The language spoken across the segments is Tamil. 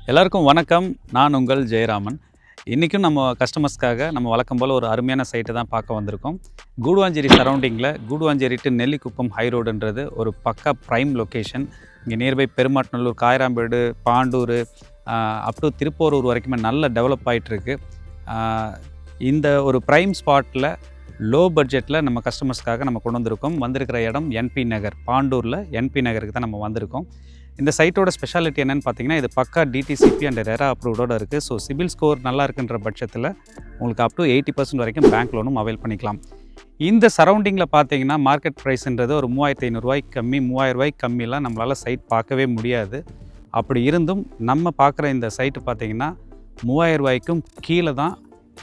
எல்லாருக்கும் வணக்கம். நான் உங்கள் ஜெயராமன். இன்றைக்கும் நம்ம கஸ்டமர்ஸ்க்காக நம்ம வழக்கம் போல் ஒரு அருமையான சைட்டை தான் பார்க்க வந்திருக்கோம். கூடுவாஞ்சேரி சரௌண்டிங்கில் கூடுவாஞ்சேரி டு நெல்லிக்குப்பம் ஹை ரோடுன்றது ஒரு பக்கா ப்ரைம் லொக்கேஷன். இங்கே nearby Perumattunallur, Kayarambedu, Pandur up to Thiruporur வரைக்குமே நல்ல டெவலப் ஆகிட்டுருக்கு. இந்த ஒரு ப்ரைம் ஸ்பாட்டில் லோ பட்ஜெட்டில் நம்ம கஸ்டமர்ஸ்க்காக நம்ம கொண்டு வந்திருக்கிற இடம் என்பி நகர். பாண்டூரில் என்பி நகருக்கு தான் நம்ம வந்திருக்கோம். இந்த சைட்டோட ஸ்பெஷாலிட்டி என்னென்னு பார்த்தீங்கன்னா, இது பக்கா டிடிசிபி அண்ட் ரெரா அப்ரூவ்டோடு இருக்குது. ஸோ சிபில் ஸ்கோர் நல்லா இருக்குன்ற பட்சத்தில் உங்களுக்கு அப் டு 80% வரைக்கும் பேங்க் லோனும் அவைல் பண்ணிக்கலாம். இந்த சரௌண்டிங்கில் பார்த்தீங்கன்னா மார்க்கெட் ப்ரைஸ்ன்றது ஒரு 3500 கம்மி, 3000 கம்மிலாம் நம்மளால் சைட் பார்க்கவே முடியாது. அப்படி இருந்தும் நம்ம பார்க்குற இந்த சைட்டு பார்த்தீங்கன்னா 3000 கீழே தான்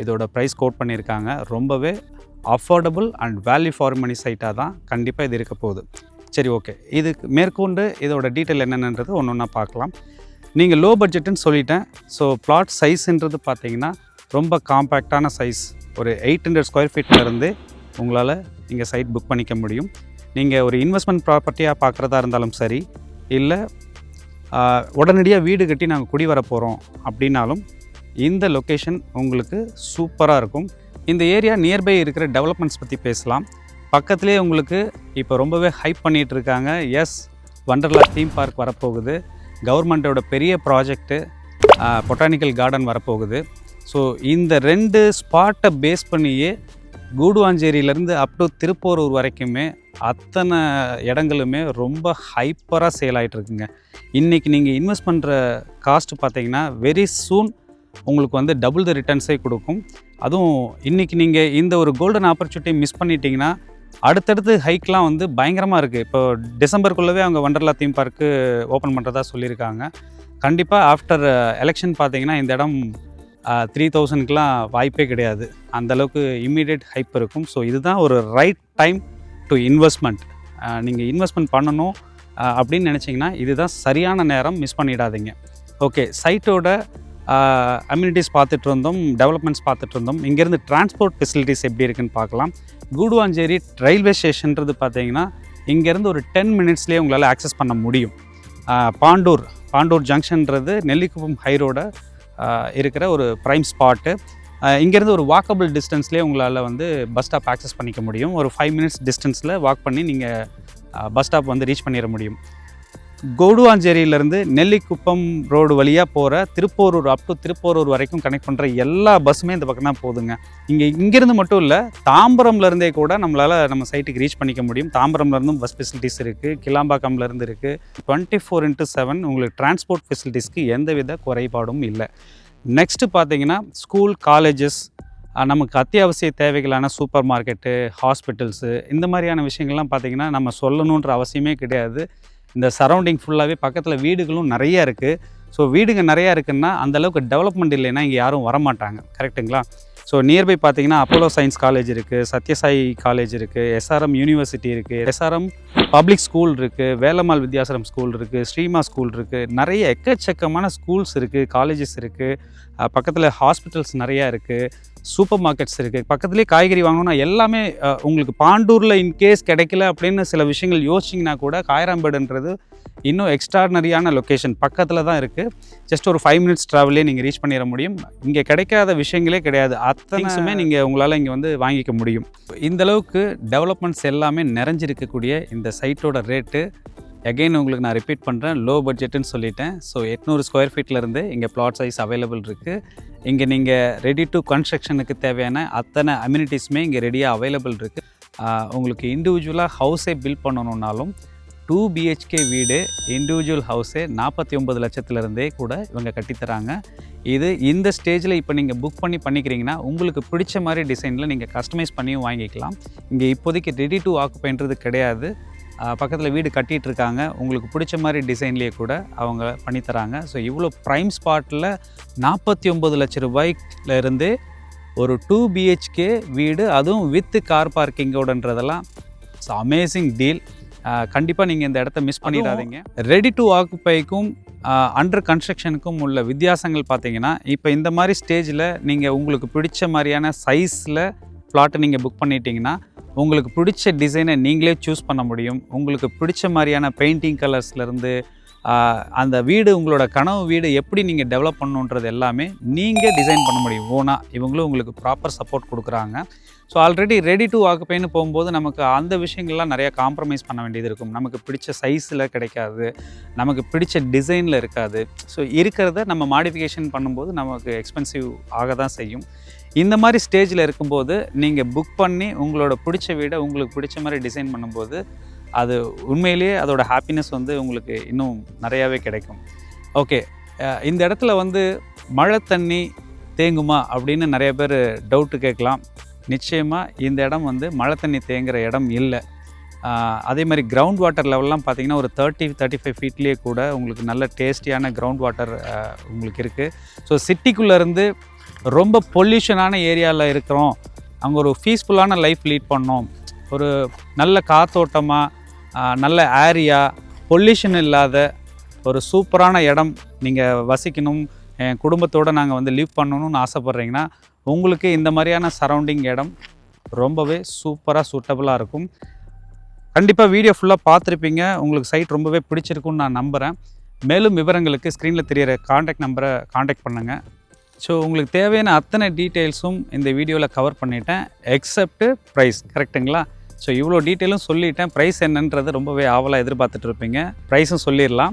இதோட ப்ரைஸ் கோட் பண்ணியிருக்காங்க. ரொம்பவே affordable and value for money சைட்டாக தான் கண்டிப்பாக இது இருக்க போகுது. சரி, ஓகே. இதுக்கு மேற்கொண்டு இதோட டீட்டெயில் என்னென்னன்றது ஒன்று ஒன்றா பார்க்கலாம். நீங்கள் லோ பட்ஜெட்டுன்னு சொல்லிட்டேன். ஸோ பிளாட் சைஸ்ன்றது பார்த்தீங்கன்னா ரொம்ப காம்பேக்டான சைஸ். ஒரு 800 ஸ்கொயர் ஃபீட்லேருந்து உங்களால் இங்கே சைட் புக் பண்ணிக்க முடியும். நீங்கள் ஒரு இன்வெஸ்ட்மெண்ட் ப்ராப்பர்ட்டியாக பார்க்குறதா இருந்தாலும் சரி, இல்லை உடனடியாக வீடு கட்டி நாங்கள் குடி வர போகிறோம் அப்படின்னாலும் இந்த லொக்கேஷன் உங்களுக்கு சூப்பராக இருக்கும். இந்த ஏரியா நியர்பை இருக்கிற டெவலப்மெண்ட்ஸ் பற்றி பேசலாம். பக்கத்துலேயே உங்களுக்கு இப்போ ரொம்பவே ஹைப் பண்ணிகிட்டு இருக்காங்க. எஸ், வண்டர்லா தீம் பார்க் வரப்போகுது. கவர்மெண்ட்டோட பெரிய ப்ராஜெக்ட்டு பொட்டானிக்கல் கார்டன் வரப்போகுது. ஸோ இந்த 2 ஸ்பாட்டை பேஸ் பண்ணியே கூடுவாஞ்சேரியிலேருந்து அப் டு திருப்போரூர் வரைக்குமே அத்தனை இடங்களுமே ரொம்ப ஹைப்பராக சேல் ஆகிட்டுருக்குங்க. இன்றைக்கி நீங்கள் இன்வெஸ்ட் பண்ணுற காஸ்ட்டு பார்த்தீங்கன்னா வெரி சூன் உங்களுக்கு வந்து டபுள் த ரிட்டர்ன்ஸே கொடுக்கும். அதுவும் இன்றைக்கி நீங்கள் இந்த ஒரு கோல்டன் ஆப்பர்ச்சுனிட்டி மிஸ் பண்ணிட்டீங்கன்னா அடுத்தடுத்து ஹைக்லாம் வந்து பயங்கரமாக இருக்குது. இப்போ டிசம்பருக்குள்ளவே அவங்க வண்டர்லா தீம் பார்க்கு ஓப்பன் பண்ணுறதா சொல்லியிருக்காங்க. கண்டிப்பாக ஆஃப்டர் எலெக்ஷன் பார்த்தீங்கன்னா இந்த இடம் 3000க்குலாம் வாய்ப்பே கிடையாது. அந்தளவுக்கு இம்மீடியட் ஹைப் இருக்கும். ஸோ இதுதான் ஒரு ரைட் டைம் டு இன்வெஸ்ட்மெண்ட். நீங்கள் இன்வெஸ்ட்மெண்ட் பண்ணணும் அப்படின்னு நினச்சிங்கன்னா இதுதான் சரியான நேரம், மிஸ் பண்ணிடாதீங்க. ஓகே, சைட்டோட அம்யூனிட்டிஸ் பார்த்துட்டு இருந்தோம், டெவலப்மெண்ட்ஸ் பார்த்துட்டு இருந்தோம். இங்கேருந்து டிரான்ஸ்போர்ட் ஃபெசிலிட்டிஸ் எப்படி இருக்குன்னு பார்க்கலாம். கூடுவாஞ்சேரி ரயில்வே ஸ்டேஷன்றது பார்த்தீங்கன்னா இங்கேருந்து ஒரு 10 மினிட்ஸ்லேயே உங்களால் ஆக்சஸ் பண்ண முடியும். பாண்டூர் ஜங்ஷன்றது நெல்லிக்குப்பம் ஹைரோட இருக்கிற ஒரு ப்ரைம் ஸ்பாட்டு. இங்கேருந்து ஒரு வாக்கபிள் டிஸ்டன்ஸ்லேயே உங்களால் வந்து பஸ் ஸ்டாப் ஆக்சஸ் பண்ணிக்க முடியும். ஒரு 5 மினிட்ஸ் டிஸ்டன்ஸில் வாக் பண்ணி நீங்கள் பஸ் ஸ்டாப் வந்து ரீச் பண்ணிட முடியும். கூடுவாஞ்சேரியிலேருந்து நெல்லிக்குப்பம் ரோடு வழியாக போகிற திருப்போரூர் அப் டு திருப்போரூர் வரைக்கும் கனெக்ட் பண்ணுற எல்லா பஸ்ஸுமே இந்த பக்கம் தான் போகுதுங்க. இங்கேருந்து மட்டும் இல்லை, தாம்பரம்லேருந்தே கூட நம்ம சைட்டுக்கு ரீச் பண்ணிக்க முடியும். தாம்பரம்லேருந்தும் பஸ் ஃபெசிலிட்டிஸ் இருக்குது, கிளாம்பாக்கம்லேருந்து இருக்குது. 24/7 உங்களுக்கு டிரான்ஸ்போர்ட் ஃபெசிலிட்டிஸ்க்கு எந்தவித குறைபாடும் இல்லை. நெக்ஸ்ட்டு பார்த்தீங்கன்னா ஸ்கூல், காலேஜஸ், நமக்கு அத்தியாவசிய தேவைகளான சூப்பர் மார்க்கெட்டு, ஹாஸ்பிட்டல்ஸு, இந்த மாதிரியான விஷயங்கள்லாம் பார்த்திங்கன்னா நம்ம சொல்லணுன்ற அவசியமே கிடையாது. இந்த சரௌண்டிங் ஃபுல்லாகவே பக்கத்தில் வீடுகளும் நிறையா இருக்குது. ஸோ வீடுங்க நிறையா இருக்குன்னா அந்தளவுக்கு டெவலப்மெண்ட் இல்லைன்னா இங்கே யாரும் வரமாட்டாங்க. கரெக்டுங்களா? ஸோ நியர்பை பார்த்தீங்கன்னா அப்போலோ சயின்ஸ் காலேஜ் இருக்குது, சத்யசாயி காலேஜ் இருக்குது, எஸ்ஆர்எம் யூனிவர்சிட்டி இருக்குது, எஸ்ஆர்எம் பப்ளிக் ஸ்கூல் இருக்குது, வேலம்மாள் வித்யாசரம் ஸ்கூல் இருக்குது, ஸ்ரீமா ஸ்கூல் இருக்குது. நிறைய எக்கச்சக்கமான ஸ்கூல்ஸ் இருக்குது, காலேஜஸ் இருக்குது. பக்கத்தில் ஹாஸ்பிட்டல்ஸ் நிறையா இருக்குது, சூப்பர் மார்க்கெட்ஸ் இருக்குது. பக்கத்துலேயே காய்கறி வாங்கணும்னா எல்லாமே உங்களுக்கு பாண்டூரில் இன்கேஸ் கிடைக்கல அப்படின்னு சில விஷயங்கள் யோசிச்சிங்கன்னா கூட காயராம்பேடுன்றது இன்னும் எக்ஸ்ட்ராடனரியான லொக்கேஷன் பக்கத்தில் தான் இருக்குது. ஜஸ்ட் ஒரு 5 மினிட்ஸ் ட்ராவல்லே நீங்கள் ரீச் பண்ணிட முடியும். இங்கே கிடைக்காத விஷயங்களே கிடையாது. அத்தனையுமே நீங்கள் உங்களால் இங்கே வந்து வாங்கிக்க முடியும். இந்தளவுக்கு டெவலப்மெண்ட்ஸ் எல்லாமே நிறைஞ்சிருக்கக்கூடிய இந்த சைட்டோட ரேட்டு எகைன் உங்களுக்கு நான் ரிப்பீட் பண்ணுறேன், லோ பட்ஜெட்டுன்னு சொல்லிட்டேன். ஸோ 800 ஸ்கொயர் ஃபீட்லேருந்து இங்கே பிளாட் சைஸ் அவைலபிள் இருக்குது. இங்கே நீங்கள் ரெடி டு கன்ஸ்ட்ரக்ஷனுக்கு தேவையான அத்தனை அம்யூனிட்டிஸுமே இங்கே ரெடியாக அவைலபிள் இருக்குது. உங்களுக்கு இண்டிவிஜுவலாக ஹவுஸே பில்ட் பண்ணணுன்னாலும் 2 BHK வீடு, இண்டிவிஜுவல் ஹவுஸே 49 லட்சத்துலேருந்தே கூட இவங்க கட்டித்தராங்க. இது இந்த ஸ்டேஜில் இப்போ நீங்கள் புக் பண்ணிக்கிறீங்கன்னா உங்களுக்கு பிடிச்ச மாதிரி டிசைனில் நீங்கள் கஸ்டமைஸ் பண்ணியும் வாங்கிக்கலாம். இங்கே இப்போதைக்கு ரெடி டு ஆக்குப்பைன்றது கிடையாது. பக்கத்தில் வீடு கட்டிகிட்ருக்காங்க. உங்களுக்கு பிடிச்ச மாதிரி டிசைன்லேயே கூட அவங்க பண்ணித்தராங்க. ஸோ இவ்வளோ ப்ரைம் ஸ்பாட்டில் 49 லட்ச ரூபாய்லேருந்து ஒரு 2 BHK வீடு, அதுவும் வித் கார் பார்க்கிங்கோடன்றதெல்லாம் இட்ஸ் அமேசிங் டீல். கண்டிப்பாக நீங்கள் இந்த இடத்த மிஸ் பண்ணிடாதீங்க. ரெடி டு ஆக்குப்பைக்கும் அண்டர் கன்ஸ்ட்ரக்ஷனுக்கும் உள்ள வித்தியாசங்கள் பார்த்தீங்கன்னா, இப்போ இந்த மாதிரி ஸ்டேஜில் நீங்கள் உங்களுக்கு பிடிச்ச மாதிரியான சைஸில் பிளாட்டை நீங்கள் புக் பண்ணிட்டீங்கன்னா உங்களுக்கு பிடிச்ச டிசைனை நீங்களே சூஸ் பண்ண முடியும். உங்களுக்கு பிடிச்ச மாதிரியான பெயிண்டிங் கலர்ஸ்லேருந்து அந்த வீடு உங்களோட கனவு வீடு எப்படி நீங்கள் டெவலப் பண்ணணுன்றது எல்லாமே நீங்கள் டிசைன் பண்ண முடியும் ஓனாக. இவங்களும் உங்களுக்கு ப்ராப்பர் சப்போர்ட் கொடுக்குறாங்க. ஸோ ஆல்ரெடி ரெடி டு ஆக்குப்பைன்னு போகும்போது நமக்கு அந்த விஷயங்கள்லாம் நிறையா காம்ப்ரமைஸ் பண்ண வேண்டியது இருக்கும். நமக்கு பிடிச்ச சைஸில் கிடைக்காது, நமக்கு பிடிச்ச டிசைனில் இருக்காது. ஸோ இருக்கிறத நம்ம மாடிஃபிகேஷன் பண்ணும்போது நமக்கு எக்ஸ்பென்சிவ் ஆக தான் செய்யும். இந்த மாதிரி ஸ்டேஜில் இருக்கும்போது நீங்கள் புக் பண்ணி உங்களோட பிடிச்ச வீடை உங்களுக்கு பிடிச்ச மாதிரி டிசைன் பண்ணும்போது அது உண்மையிலேயே அதோட ஹாப்பினஸ் வந்து உங்களுக்கு இன்னும் நிறையாவே கிடைக்கும். ஓகே, இந்த இடத்துல வந்து மழை தண்ணி தேங்குமா அப்படின்னு நிறைய பேர் டவுட்டு கேட்கலாம். நிச்சயமாக இந்த இடம் வந்து மழை தண்ணி தேங்குகிற இடம் இல்லை. அதே மாதிரி கிரவுண்ட் வாட்டர் லெவல்லாம் பார்த்திங்கன்னா ஒரு 30-35 ஃபீட்லேயே கூட உங்களுக்கு நல்ல டேஸ்டியான கிரவுண்ட் வாட்டர் உங்களுக்கு இருக்குது. ஸோ சிட்டிக்குள்ளேருந்து ரொம்ப பொல்யூஷனான ஏரியாவில் இருக்கிறோம், அங்கே ஒரு பீஸ்ஃபுல்லான லைஃப் லீட் பண்ணோம், ஒரு நல்ல காத்தோட்டமாக நல்ல ஏரியா, பொல்யூஷன் இல்லாத ஒரு சூப்பரான இடம் நீங்கள் வசிக்கணும், என் குடும்பத்தோடு நாங்கள் வந்து லீவ் பண்ணணும்னு ஆசைப்பட்றீங்கன்னா உங்களுக்கு இந்த மாதிரியான சரௌண்டிங் இடம் ரொம்பவே சூப்பராக சூட்டபுளாக இருக்கும். கண்டிப்பாக வீடியோ ஃபுல்லாக பார்த்துருப்பீங்க, உங்களுக்கு சைட் ரொம்பவே பிடிச்சிருக்குன்னு நான் நம்புகிறேன். மேலும் விவரங்களுக்கு ஸ்க்ரீனில் தெரிகிற காண்டாக்ட் நம்பரை காண்டாக்ட் பண்ணுங்கள். ஸோ உங்களுக்கு தேவையான அத்தனை டீட்டெயில்ஸும் இந்த வீடியோவில் கவர் பண்ணிட்டேன், எக்ஸப்ட்டு ப்ரைஸ். கரெக்டுங்களா? ஸோ இவ்வளோ டீட்டெயிலும் சொல்லிட்டேன். ப்ரைஸ் என்னன்றது ரொம்பவே ஆவலாக எதிர்பார்த்துட்ருப்பீங்க. ப்ரைஸும் சொல்லிடலாம்.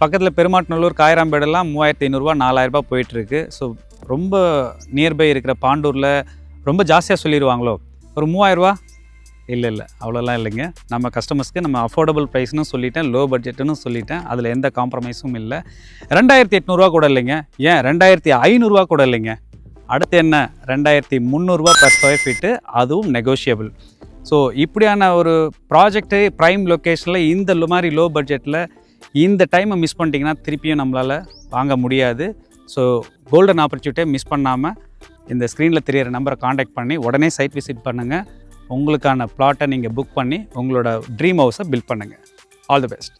பக்கத்தில் பெருமாட்டநல்லூர், காயராம்பேடெல்லாம் 3500 4000 போயிட்டுருக்கு. ஸோ ரொம்ப நியர்பை இருக்கிற பாண்டூரில் ரொம்ப ஜாஸ்தியாக சொல்லிடுவாங்களோ, ஒரு 3000 இல்லை அவ்வளோலாம் இல்லைங்க. நம்ம கஸ்டமர்ஸ்க்கு நம்ம அஃபோர்டபுள் ப்ரைஸ்னு சொல்லிட்டேன், லோ பட்ஜெட்டுன்னு சொல்லிட்டேன், அதில் எந்த காம்ப்ரமைஸும் இல்லை. 2800 கூட இல்லைங்க, ஏன் 2500 கூட இல்லைங்க. அடுத்து என்ன, 2300 per ஸ்கொயர் ஃபீட்டு, அதுவும் நெகோஷியபிள். ஸோ இப்படியான ஒரு ப்ராஜெக்ட்டு ப்ரைம் லொக்கேஷனில் இந்த மாதிரி லோ பட்ஜெட்டில் இந்த டைமை மிஸ் பண்ணிட்டீங்கன்னா திருப்பியும் நம்மளால் வாங்க முடியாது. ஸோ கோல்டன் ஆப்பர்ச்சுனிட்டியை மிஸ் பண்ணாமல் இந்த ஸ்க்ரீனில் தெரியிற நம்பரை காண்டாக்ட் பண்ணி உடனே சைட் விசிட் பண்ணுங்கள். உங்களுக்கான பிளாட்டை நீங்கள் புக் பண்ணி உங்களோட ட்ரீம் ஹவுஸை பில்ட் பண்ணுங்கள். All the best.